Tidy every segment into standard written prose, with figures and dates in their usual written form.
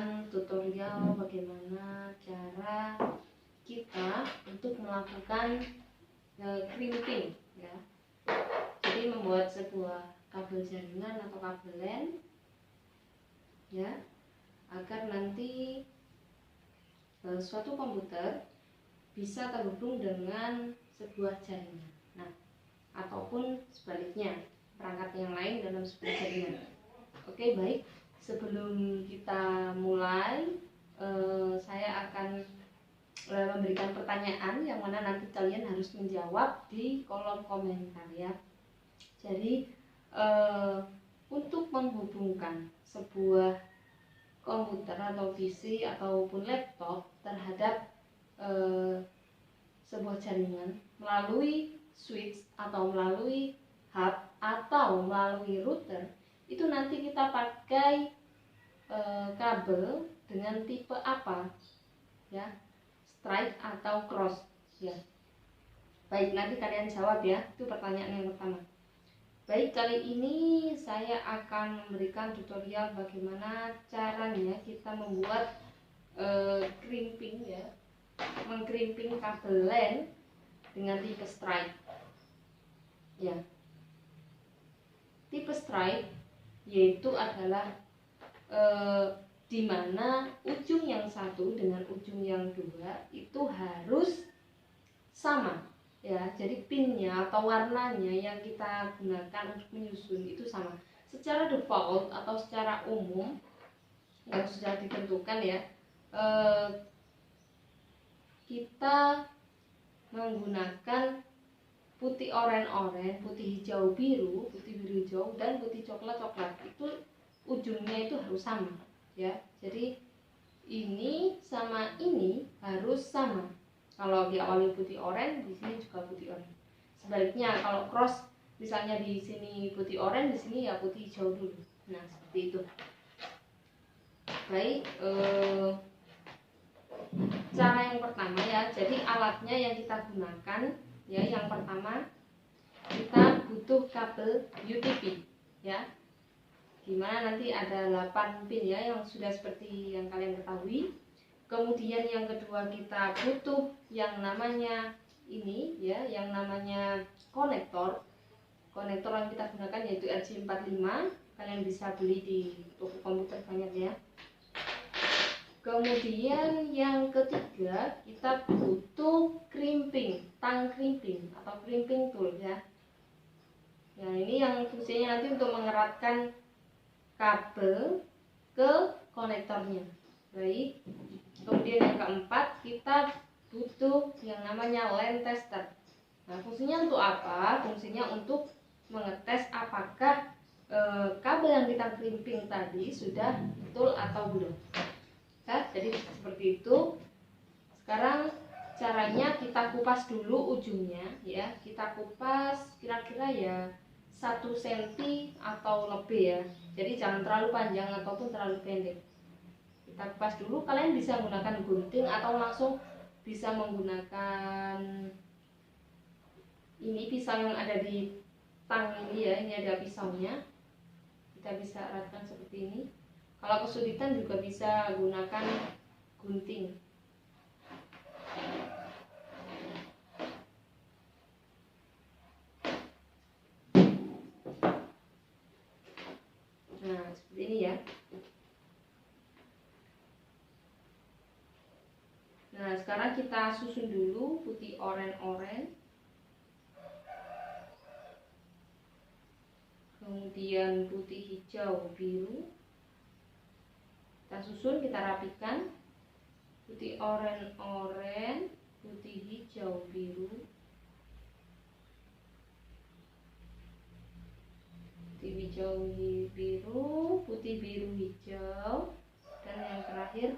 memberikan tutorial bagaimana cara kita untuk melakukan crimping ya. Jadi membuat sebuah kabel jaringan atau kabel LAN ya, agar nanti suatu komputer bisa terhubung dengan sebuah jaringan. Nah, ataupun sebaliknya, perangkat yang lain dalam sebuah jaringan. Oke, baik. Sebelum kita mulai, saya akan memberikan pertanyaan yang mana nanti kalian harus menjawab di kolom komentar ya. Jadi untuk menghubungkan sebuah komputer atau PC ataupun laptop terhadap sebuah jaringan melalui switch atau melalui hub atau melalui router, itu nanti kita pakai kabel dengan tipe apa ya, straight atau cross ya. Baik, nanti kalian jawab ya, itu pertanyaan yang pertama. Baik, kali ini saya akan memberikan tutorial bagaimana caranya kita membuat crimping ya, mengkrimping kabel LAN dengan tipe straight ya. Tipe straight yaitu adalah di mana ujung yang satu dengan ujung yang dua itu harus sama ya. Jadi pinnya atau warnanya yang kita gunakan untuk menyusun itu sama. Secara default atau secara umum yang sudah ditentukan ya, kita menggunakan putih oranye, putih hijau biru, putih biru hijau, dan putih coklat coklat. Itu ujungnya itu harus sama ya. Jadi ini sama ini harus sama. Kalau diawali putih oranye, di sini juga putih oranye. Sebaliknya kalau cross, misalnya di sini putih oranye, di sini ya putih hijau dulu. Nah, seperti itu. Baik, cara yang pertama ya. Jadi alatnya yang kita gunakan ya, yang pertama kita butuh kabel UTP ya. Dimana nanti ada 8 pin ya, yang sudah seperti yang kalian ketahui. Kemudian yang kedua kita butuh yang namanya ini ya, yang namanya konektor. Konektor yang kita gunakan yaitu RJ45. Kalian bisa beli di toko komputer banyak ya. Kemudian yang ketiga kita butuh crimping, tang crimping atau crimping tool ya. Nah, ini yang fungsinya nanti untuk mengeratkan kabel ke konektornya. Baik. Kemudian yang keempat kita butuh yang namanya LAN tester. Nah, fungsinya untuk apa? Fungsinya untuk mengetes apakah kabel yang kita crimping tadi sudah betul atau belum. Nah, jadi seperti itu. Sekarang caranya kita kupas dulu ujungnya ya. Kita kupas kira-kira ya 1 cm atau lebih ya. Jadi jangan terlalu panjang ataupun terlalu pendek. Kita kupas dulu. Kalian bisa menggunakan gunting atau langsung bisa menggunakan ini pisau yang ada di tang ini ya. Ini ada pisaunya. Kita bisa eratkan seperti ini. Kalau kesulitan juga bisa gunakan gunting. Nah, seperti ini ya. Nah, sekarang kita susun dulu putih oranye, kemudian putih hijau biru. Kita susun, kita rapikan. Putih oranye, putih hijau biru, putih hijau biru, putih biru hijau, dan yang terakhir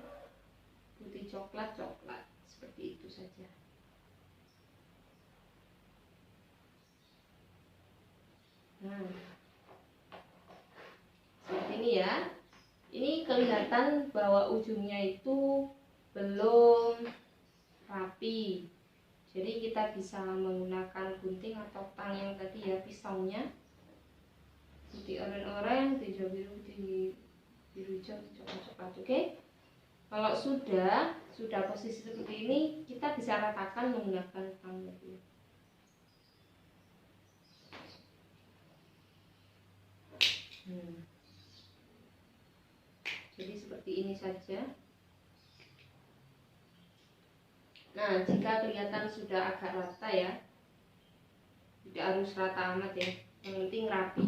putih coklat coklat. Seperti itu saja. Nah, seperti ini ya. Ini kelihatan bahwa ujungnya itu belum rapi. Jadi kita bisa menggunakan gunting atau tang yang tadi ya, pisaunya. Putih oranye, putih hijau biru, putih biru hijau, coklat coklat. Oke. Kalau sudah posisi seperti ini, kita bisa ratakan menggunakan tang gitu. Jadi seperti ini saja. Nah, jika kelihatan sudah agak rata ya, tidak harus rata amat ya, yang penting rapi.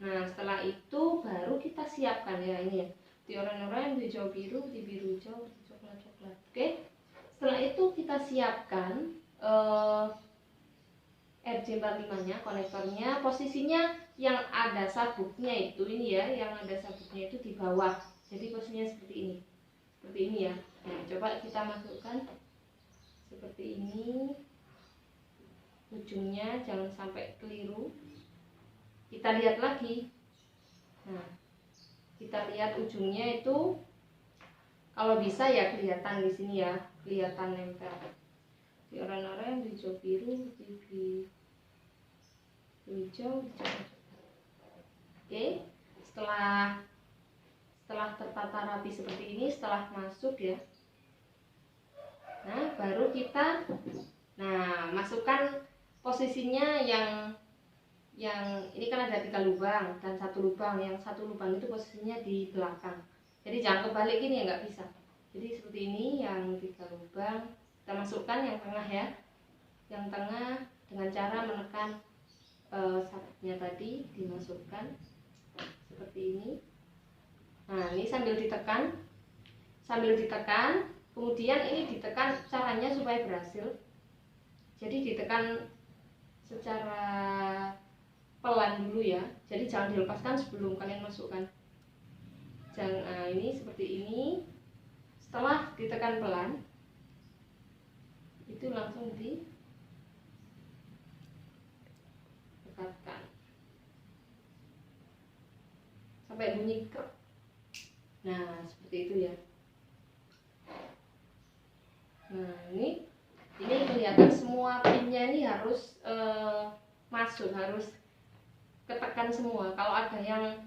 Nah, setelah itu baru kita siapkan ya, ini ya, di oranye-oranye, di hijau biru, di biru hijau, di coklat-coklat. Oke, setelah itu kita siapkan RJ45-nya, konektornya, posisinya yang ada sabuknya itu ini ya, yang ada sabuknya itu di bawah. Jadi posisinya seperti ini ya. Nah, coba kita masukkan seperti ini, ujungnya jangan sampai keliru. Kita lihat lagi. Nah, kita lihat ujungnya itu, kalau bisa ya kelihatan di sini ya, kelihatan nempel. Di oranye-oranye, di hijau biru, di hijau, di coklat. Oke, setelah tertata rapi seperti ini, setelah masuk ya, nah baru kita masukkan posisinya yang ini kan ada 3 lubang dan 1 lubang, yang 1 lubang itu posisinya di belakang. Jadi jangan kebalik gini ya, nggak bisa. Jadi seperti ini, yang 3 lubang kita masukkan yang tengah ya, yang tengah dengan cara menekan sabuknya tadi, dimasukkan seperti ini. Nah, ini sambil ditekan, kemudian ini ditekan, caranya supaya berhasil. Jadi ditekan secara pelan dulu ya. Jadi jangan dilepaskan sebelum kalian masukkan. Jangan, ini seperti ini. Setelah ditekan pelan, itu langsung dekatkan sampai bunyi krek. Nah, seperti itu ya. Nah, ini kelihatan semua pinnya ini harus masuk, harus ketekan semua. Kalau ada yang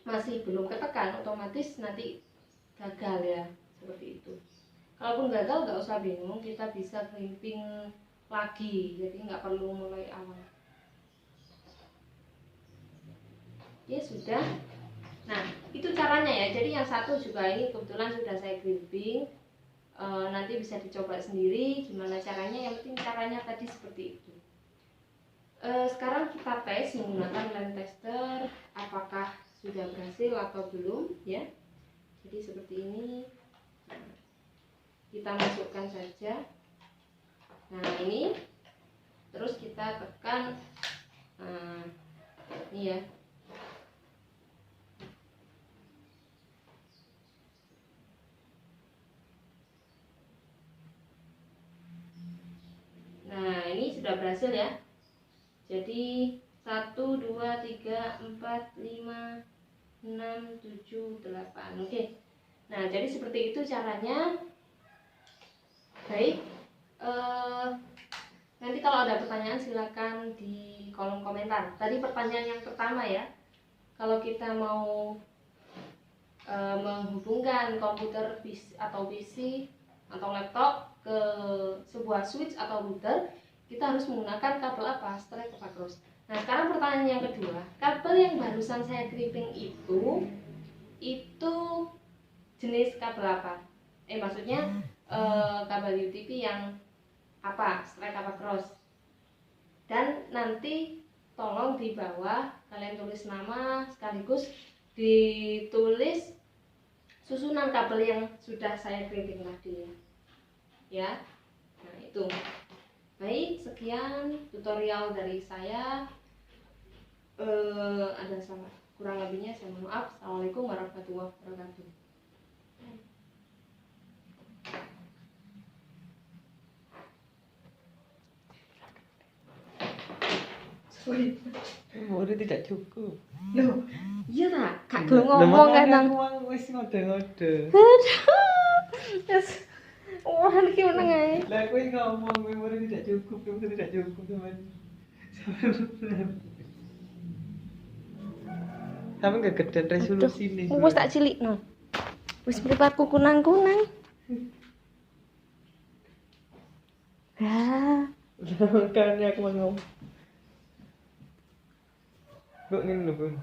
masih belum ketekan, otomatis nanti gagal ya, seperti itu. Kalaupun gagal nggak usah bingung, kita bisa crimping lagi, jadi nggak perlu mulai awal. Oke, sudah. Nah, itu caranya ya. Jadi yang satu juga ini kebetulan sudah saya crimping. Nanti bisa dicoba sendiri gimana caranya, yang penting caranya tadi seperti itu. Sekarang kita tes menggunakan lem tester apakah sudah berhasil atau belum ya. Jadi seperti ini, kita masukkan saja. Nah, ini terus kita tekan, ini ya. Nah, ini sudah berhasil ya. Jadi 1, 2, 3, 4, 5, 6, 7, 8. Oke. Nah, jadi seperti itu caranya. Baik. Nanti kalau ada pertanyaan silakan di kolom komentar. Tadi pertanyaan yang pertama ya. Kalau kita mau menghubungkan komputer atau PC atau laptop ke sebuah switch atau router, kita harus menggunakan kabel apa? Straight apa cross? Nah, sekarang pertanyaan yang kedua, kabel yang barusan saya crimping itu jenis kabel apa? Maksudnya kabel UTP yang apa? Straight apa cross? Dan nanti tolong di bawah kalian tulis nama, sekaligus ditulis susunan kabel yang sudah saya crimping tadi ya. Nah, itu. Baik, sekian tutorial dari saya. Ada salah kurang lebihnya saya mohon maaf. Assalamualaikum warahmatullahi wabarakatuh. Sorry, umurnya tidak cukup. loh, iya tak? Kak belum ngomong kan nang. Wis ngode-ngode. Yes. Wah, iki meneng ae. Lah kowe ngomong umurnya tidak cukup, umurnya tidak cukup teman. Sampe gak gedean resolusi nih. Wis tak cilikno. Wis mripatku kunang-kunang. Ya, Udah makannya aku mau ngomong. Kok ngene lho, Bun.